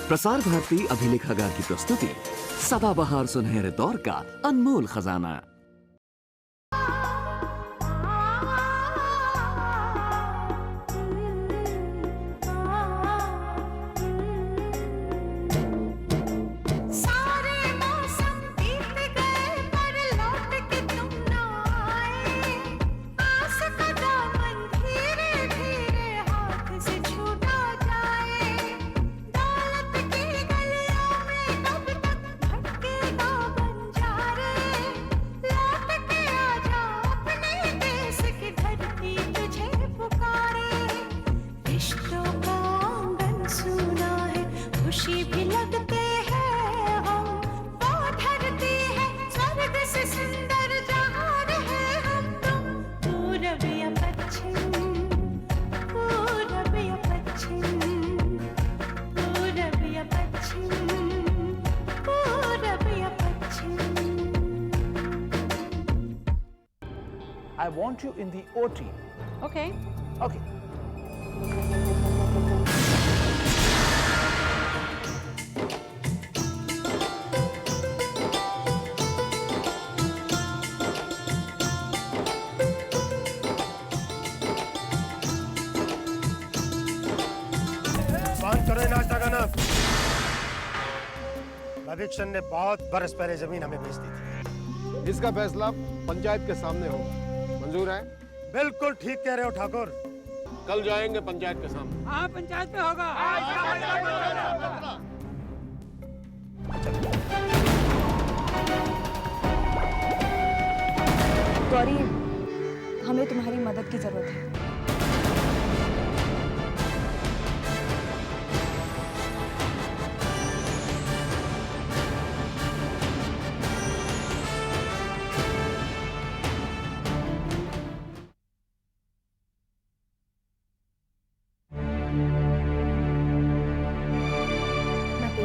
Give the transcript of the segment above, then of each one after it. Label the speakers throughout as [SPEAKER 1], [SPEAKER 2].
[SPEAKER 1] प्रसार भारती अभिलेखागार की प्रस्तुति सदाबहार सुनहरे दौर का अनमोल खजाना।
[SPEAKER 2] I want you in the OT.
[SPEAKER 3] Okay.
[SPEAKER 2] Okay.
[SPEAKER 4] बंद करो नाश्ता खाना। भविष्य ने बहुत बरस पहले जमीन हमें बेच दी थी।
[SPEAKER 5] इसका फैसला पंचायत के सामने होगा। मंजूर है?
[SPEAKER 4] बिल्कुल ठीक कह रहे हो ठाकुर।
[SPEAKER 5] कल जाएंगे पंचायत के सामने।
[SPEAKER 3] हाँ, पंचायत में होगा।
[SPEAKER 6] गौरी, हमें तुम्हारी मदद की जरूरत है।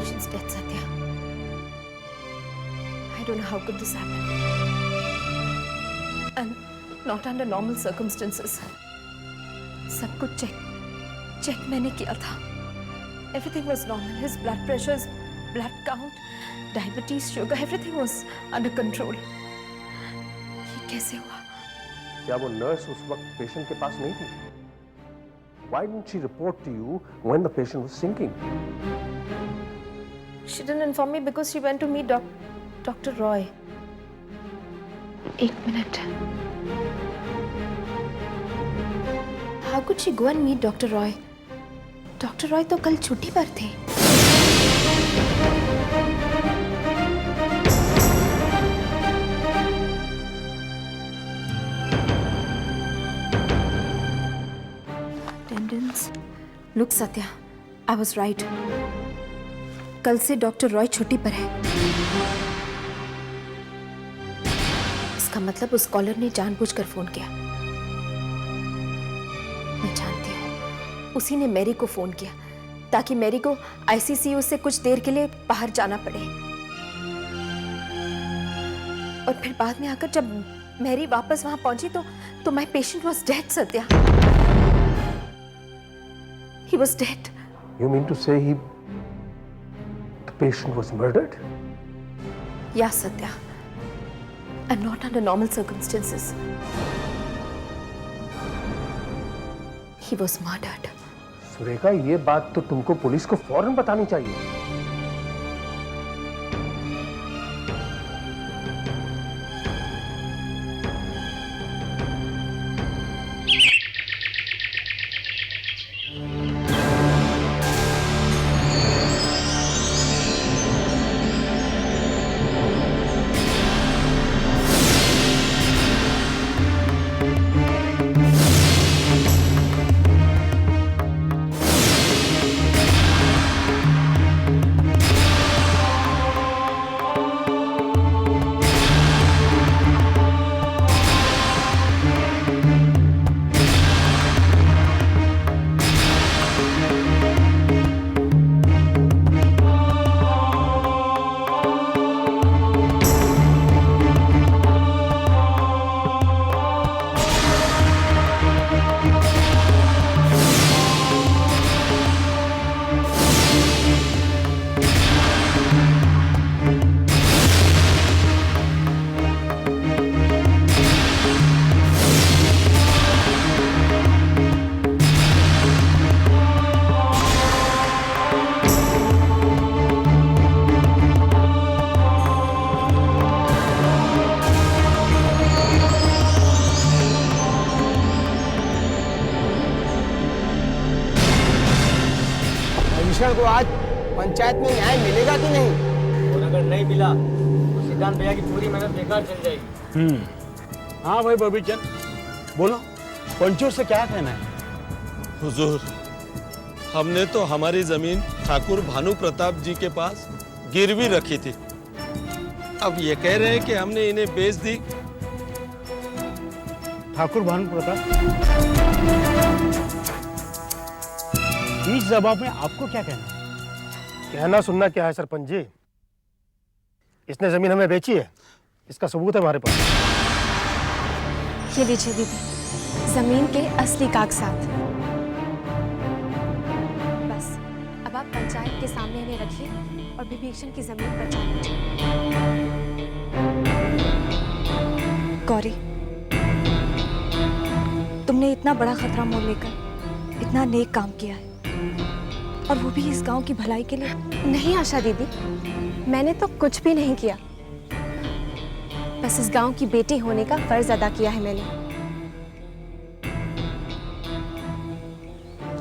[SPEAKER 6] Patient's death, Satya. I don't know how could this happen. And not under normal circumstances. सब कुछ चेक मैंने किया था. Everything was normal. His blood pressures, blood count, diabetes, sugar, everything was under control. ये कैसे हुआ?
[SPEAKER 5] क्या वो नर्स उस वक्त पेशेंट के पास नहीं थी? Why didn't she report to you when the patient was sinking?
[SPEAKER 6] She didn't inform me because she went to meet Dr. Roy. एक minute. How could she go and meet Dr. Roy? Dr. Roy तो कल छुट्टी पर थे. Attendance. Look, Satya, I was right. कल से doctor Roy छुट्टी पर है। इसका मतलब उस कॉलर ने जानबूझकर फोन किया। मैं जानती हूँ, उसी ने मैरी को फोन किया ताकि मैरी को आईसीसीयू से कुछ देर के लिए बाहर जाना पड़े। और फिर बाद में आकर जब मैरी वापस वहां पहुंची तो my patient was dead, Satya. He was dead.
[SPEAKER 5] You mean to say the patient was murdered?
[SPEAKER 6] Yeah, Satya. And not under normal circumstances. He was murdered.
[SPEAKER 5] Surekha, ये बात तो तुमको पुलिस को फौरन बतानी चाहिए।
[SPEAKER 2] भूषण को आज पंचायत में न्याय मिलेगा कि नहीं?
[SPEAKER 7] और अगर नहीं मिला तो सिद्धांत भैया की पूरी मेहनत बेकार चल जाएगी।
[SPEAKER 8] हाँ भाई बबी चंद, बोलो पंचों से क्या कहना है?
[SPEAKER 9] हुजूर, हमने तो हमारी जमीन ठाकुर भानु प्रताप जी के पास गिरवी रखी थी। अब ये कह रहे हैं कि हमने इन्हें बेच दी।
[SPEAKER 8] ठाकुर भानु प्रताप, इस जवाब में आपको क्या कहना है?
[SPEAKER 4] कहना सुनना क्या है सरपंच जी, इसने जमीन हमें बेची है, इसका सबूत है हमारे पास।
[SPEAKER 10] ये लीजिए दीदी, जमीन के असली कागजात। बस अब आप पंचायत के सामने इन्हें रखिए और विभीषण की जमीन पर जाइए। गौरी, तुमने इतना बड़ा खतरा मोल लेकर इतना नेक काम किया है, और वो भी इस गांव की भलाई के लिए। नहीं आशा दीदी, मैंने तो कुछ भी नहीं किया, बस इस गांव की बेटी होने का फर्ज अदा किया है मैंने।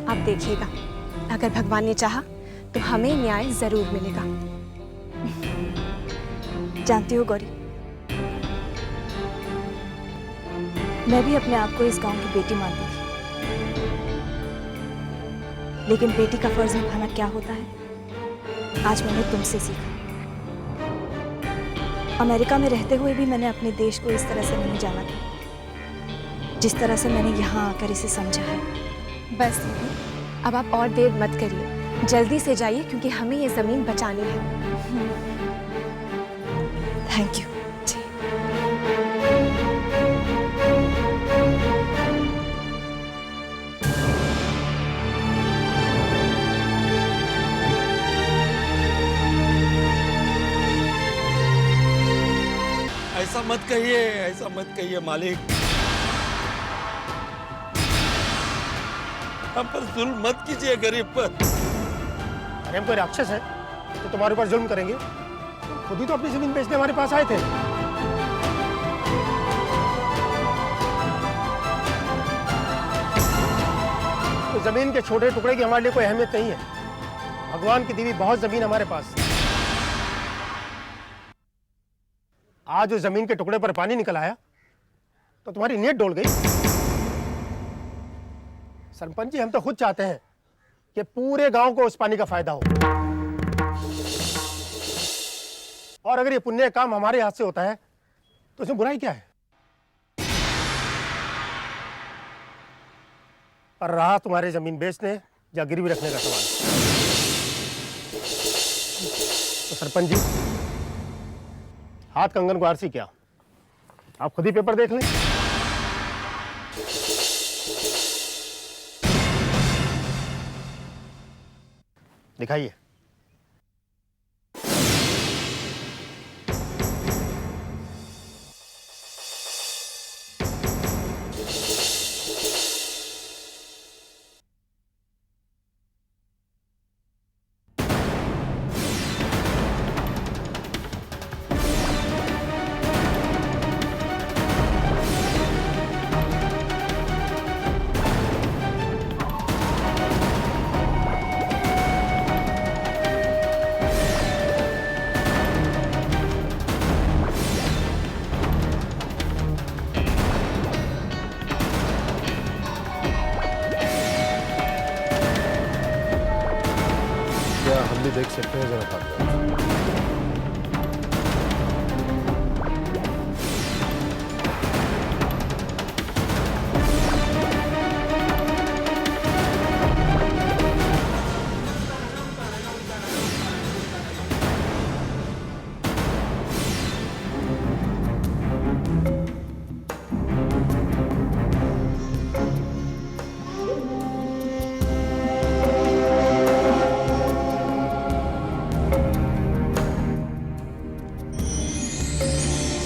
[SPEAKER 10] आप देखिएगा, अगर भगवान ने चाहा तो हमें न्याय जरूर मिलेगा।
[SPEAKER 6] जानती हो गौरी, मैं भी अपने आप को इस गांव की बेटी मानती थी, लेकिन बेटी का फर्ज निभाना क्या होता है आज मैंने तुमसे सीखा। अमेरिका में रहते हुए भी मैंने अपने देश को इस तरह से नहीं जाना था, जिस तरह से मैंने यहाँ आकर इसे समझा है।
[SPEAKER 10] बस दीदी, अब आप और देर मत करिए, जल्दी से जाइए क्योंकि हमें ये जमीन बचानी है।
[SPEAKER 6] Thank you.
[SPEAKER 9] ऐसा मत कहिए, ऐसा मत कहिए मालिक, हम पर जुल्म मत कीजिए गरीब पर।
[SPEAKER 4] अरे हम कोई राक्षस है तो तुम्हारे ऊपर जुल्म करेंगे? तुम खुद ही तो अपनी जमीन बेचने हमारे पास आए थे। तो जमीन के छोटे टुकड़े की हमारे लिए कोई अहमियत नहीं है। भगवान की दी हुई बहुत जमीन हमारे पास। आज उस जमीन के टुकड़े पर पानी निकल आया तो तुम्हारी नीयत डोल गई। सरपंच जी, हम तो खुद चाहते हैं कि पूरे गांव को उस पानी का फायदा हो, और अगर ये पुण्य काम हमारे हाथ से होता है तो इसमें बुराई क्या है? पर रहा तुम्हारे जमीन बेचने या गिरवी रखने का सवाल, तो सरपंच जी, हाथ कंगन को आरसी क्या, आप खुद ही पेपर देख लें। दिखाइए।
[SPEAKER 5] हम भी देख सकते हैं जरा कागजात।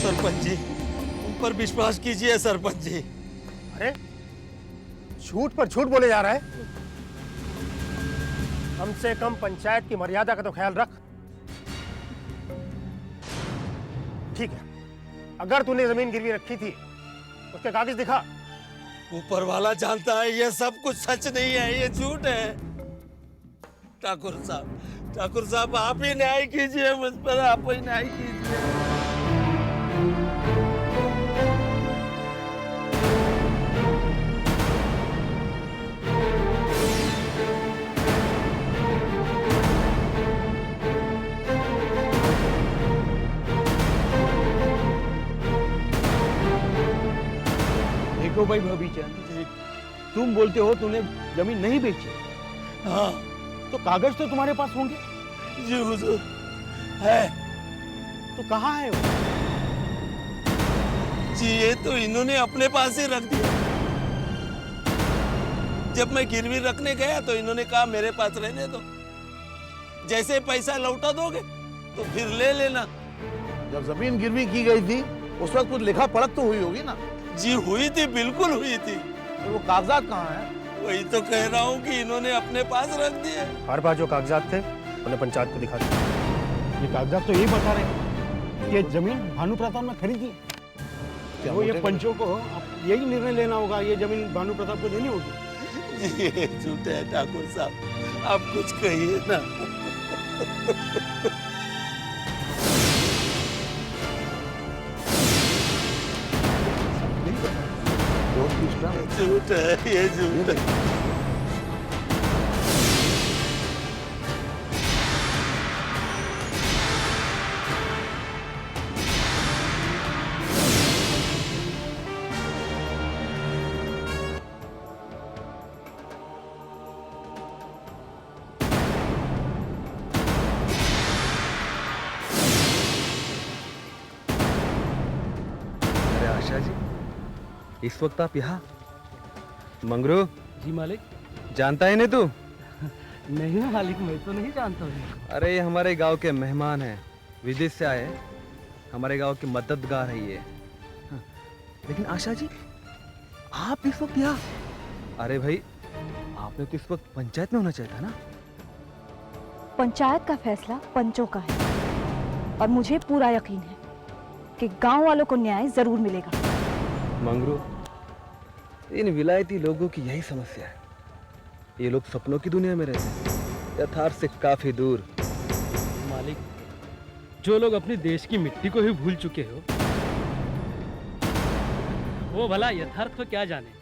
[SPEAKER 9] सरपंच जी, उन पर विश्वास कीजिए सरपंच जी।
[SPEAKER 4] अरे झूठ पर झूठ बोले जा रहा है। कम से कम पंचायत की मर्यादा का तो ख्याल रख। ठीक है, अगर तूने जमीन गिरवी रखी थी उसके कागज दिखा।
[SPEAKER 9] ऊपर वाला जानता है ये सब कुछ सच नहीं है, ये झूठ है। ठाकुर साहब आप ही न्याय कीजिए मुझ पर, आप ही न्याय कीजिए।
[SPEAKER 8] देखो भाई भाभी चंद, तुम बोलते हो तूने जमीन नहीं बेची,
[SPEAKER 9] हाँ
[SPEAKER 8] तो कागज तो तुम्हारे पास होंगे।
[SPEAKER 9] जी हुजूर है।
[SPEAKER 8] तो कहाँ है वो?
[SPEAKER 9] जी ये तो इन्होंने अपने पास ही रख दिया। जब मैं गिरवी रखने गया तो इन्होंने कहा मेरे पास रहने दो, जैसे पैसा लौटा दोगे तो फिर ले लेना।
[SPEAKER 8] जब जमीन गिरवी की गई थी उस वक्त कुछ लिखा पढ़त तो हुई होगी ना?
[SPEAKER 9] जी हुई थी, बिल्कुल हुई थी।
[SPEAKER 8] तो वो कागजात कहाँ हैं?
[SPEAKER 9] वही तो कह रहा हूँ कि इन्होंने अपने पास रख दिए।
[SPEAKER 4] हमारे पास जो कागजात थे उन्हें पंचायत को दिखा दिया।
[SPEAKER 8] ये कागजात तो यही बता रहे हैं कि ये जमीन भानु प्रताप ने खरीदी है। वो ये पंचों को अब यही निर्णय लेना होगा, ये जमीन भानु प्रताप को देनी होगी।
[SPEAKER 9] जी ये झूठे है ठाकुर साहब, आप कुछ कहिए ना। झूठ है, ये झूठ है।
[SPEAKER 11] अरे आशा जी, इस वक्त आप यहाँ? मंगरू
[SPEAKER 7] जी मालिक।
[SPEAKER 11] जानता है नहीं तू?
[SPEAKER 7] नहीं मालिक, मैं तो नहीं जानता हूँ।
[SPEAKER 11] अरे ये हमारे गांव के मेहमान हैं, विदेश से आए, हमारे गांव की मददगार है ये। लेकिन आशा जी, आप इस वक्त यहाँ? अरे भाई, आपने तो इस वक्त पंचायत में होना चाहिए था ना?
[SPEAKER 10] पंचायत का फैसला पंचों का है और मुझे पूरा यकीन है कि गांव वालों को न्याय जरूर मिलेगा।
[SPEAKER 11] मंगरू, इन विलायती लोगों की यही समस्या है। ये लोग सपनों की दुनिया में रहते हैं, यथार्थ से काफी दूर।
[SPEAKER 7] मालिक, जो लोग अपने देश की मिट्टी को ही भूल चुके हो, वो भला यथार्थ को क्या जाने।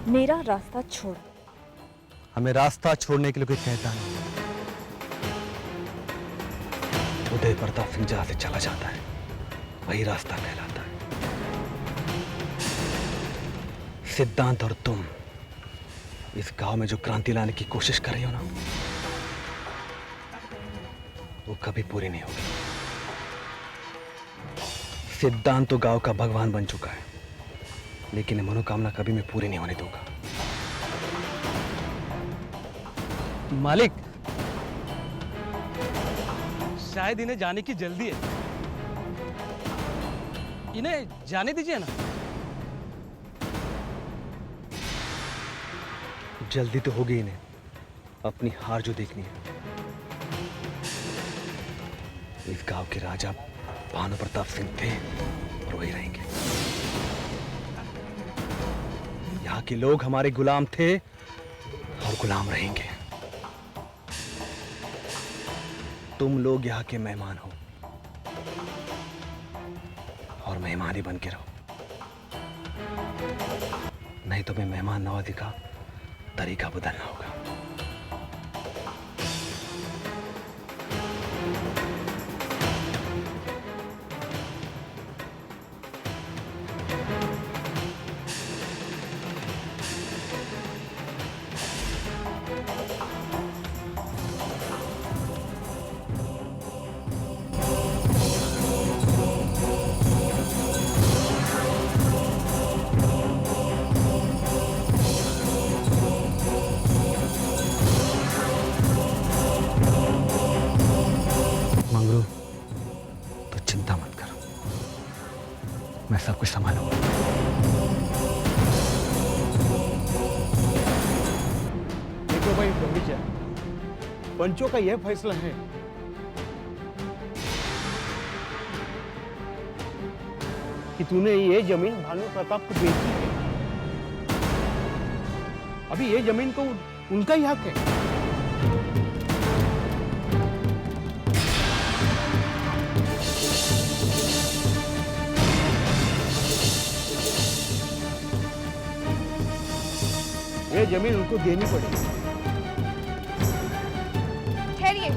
[SPEAKER 10] मेरा रास्ता छोड़।
[SPEAKER 11] हमें रास्ता छोड़ने के लिए कोई कहता नहीं। उदय प्रताप सिंह जहां से चला जाता है वही रास्ता कहलाता है। सिद्धांत और तुम इस गांव में जो क्रांति लाने की कोशिश कर रही हो ना, वो कभी पूरी नहीं होगी। सिद्धांत तो गांव का भगवान बन चुका है, लेकिन मनोकामना कभी मैं पूरी नहीं होने दूंगा।
[SPEAKER 7] मालिक, शायद इन्हें जाने की जल्दी है, इन्हें जाने दीजिए ना।
[SPEAKER 11] जल्दी तो होगी इन्हें अपनी हार जो देखनी है। इस गांव के राजा भानु प्रताप सिंह थे और वही रहेंगे। यहाँ के लोग हमारे गुलाम थे और गुलाम रहेंगे। तुम लोग यहाँ के मेहमान हो और मेहमान ही बन के रहो, नहीं तो मैं मेहमान नवाजी का तरीका बदलना होगा।
[SPEAKER 8] भाई भविष्य, पंचों का यह फैसला है कि तूने ये जमीन भानु प्रताप को बेची है। अभी ये जमीन तो उनका ही हक है। ये जमीन उनको देनी पड़ेगी।
[SPEAKER 10] ठहरिए,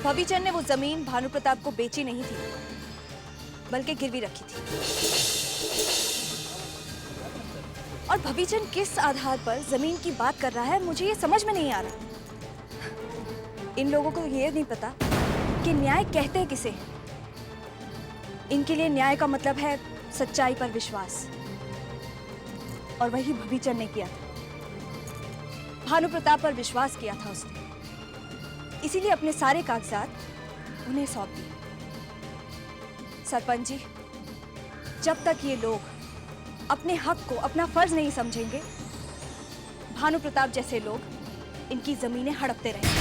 [SPEAKER 10] भविचंद ने वो जमीन भानु प्रताप को बेची नहीं थी, बल्कि गिरवी रखी थी। और भविचंद किस आधार पर जमीन की बात कर रहा है, मुझे ये समझ में नहीं आ रहा। इन लोगों को ये नहीं पता कि न्याय कहते किसे हैं। इनके लिए न्याय का मतलब है सच्चाई पर विश्वास, और वही भविचंद ने किया था। भानु प्रताप पर विश्वास किया था उसने, इसीलिए अपने सारे कागजात उन्हें सौंप दिए। सरपंच जी, जब तक ये लोग अपने हक को अपना फर्ज नहीं समझेंगे, भानु प्रताप जैसे लोग इनकी जमीनें हड़पते रहेंगे।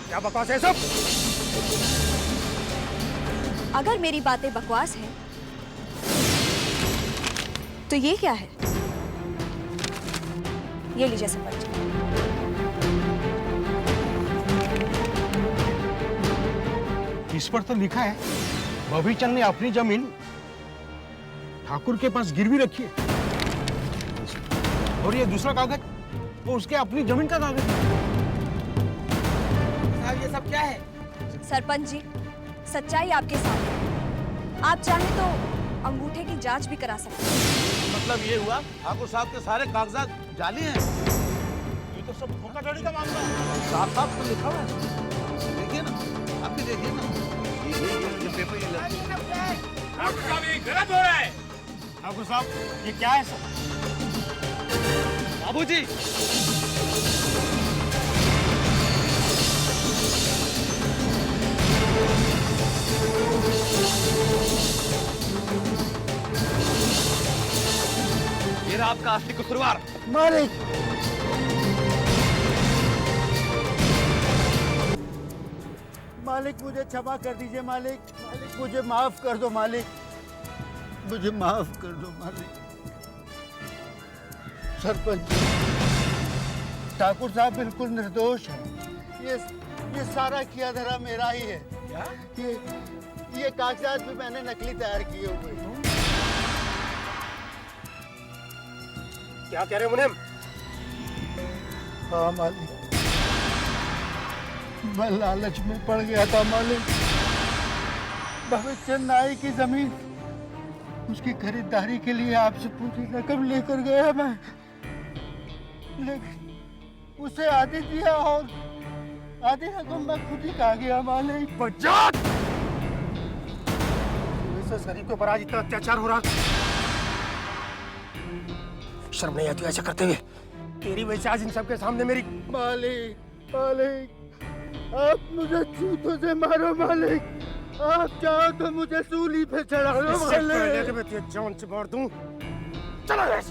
[SPEAKER 8] क्या बकवास है सब?
[SPEAKER 10] अगर मेरी बातें बकवास हैं, तो ये क्या है? ये लीजिए सरपंच।
[SPEAKER 8] इस पर तो लिखा है भविचंद ने अपनी जमीन ठाकुर के पास गिरवी रखी है, और ये दूसरा कागज वो उसके अपनी जमीन का कागज है।
[SPEAKER 2] साहब ये सब क्या है?
[SPEAKER 10] सरपंच जी, सच्चाई आपके सामने। आप चाहें तो अंगूठे की जांच भी करा सकते हैं।
[SPEAKER 9] मतलब ये हुआ ठाकुर साहब के सारे कागजात जाली हैं।
[SPEAKER 8] ये तो सब धोखाधड़ी का मामला है।
[SPEAKER 9] साफ साफ तो लिखा हुआ है, देखिए ना, आप भी देखिए ना, ये पेपर ये
[SPEAKER 3] ठाकुर साहब ये गलत हो रहा है।
[SPEAKER 8] ठाकुर साहब ये क्या है सब?
[SPEAKER 11] बाबूजी, ये रहा आपका असली कसूरवार।
[SPEAKER 8] मालिक, मालिक मुझे क्षमा कर दीजिए मालिक। मालिक मुझे माफ कर दो मालिक, मुझे माफ कर दो मालिक। सरपंच, ठाकुर साहब बिल्कुल निर्दोष है। ये सारा किया धरा मेरा ही है। क्या? ये कागजात भी मैंने नकली तैयार किए हुए।
[SPEAKER 4] क्या कह रहे हो मुनीम?
[SPEAKER 8] हाँ मालिक, मैं लालच में पड़ गया था मालिक। भविचंद नाई की जमीन, उसकी खरीदारी के लिए आपसे पूरी रकम लेकर गया मैं, लेकिन उसे आधी दिया और आधी रकम मैं खुद ही खा गया मालिक।
[SPEAKER 4] बजात! वैसे शरीफ के ऊपर आज इतना अत्याचार हो रहा, शर्म नहीं आती ऐसा करते हुए? तेरी वजह से आज इन सबके सामने मेरी।
[SPEAKER 8] मालिक, मालिक, आप मुझे जूतों से मारो मालिक। आप चाहो तो मुझे सूली पे चढ़ा दो
[SPEAKER 4] इससे पहले
[SPEAKER 8] मालिक।
[SPEAKER 4] कि मैं तुझे जान से मार दूं, चला ऐसे।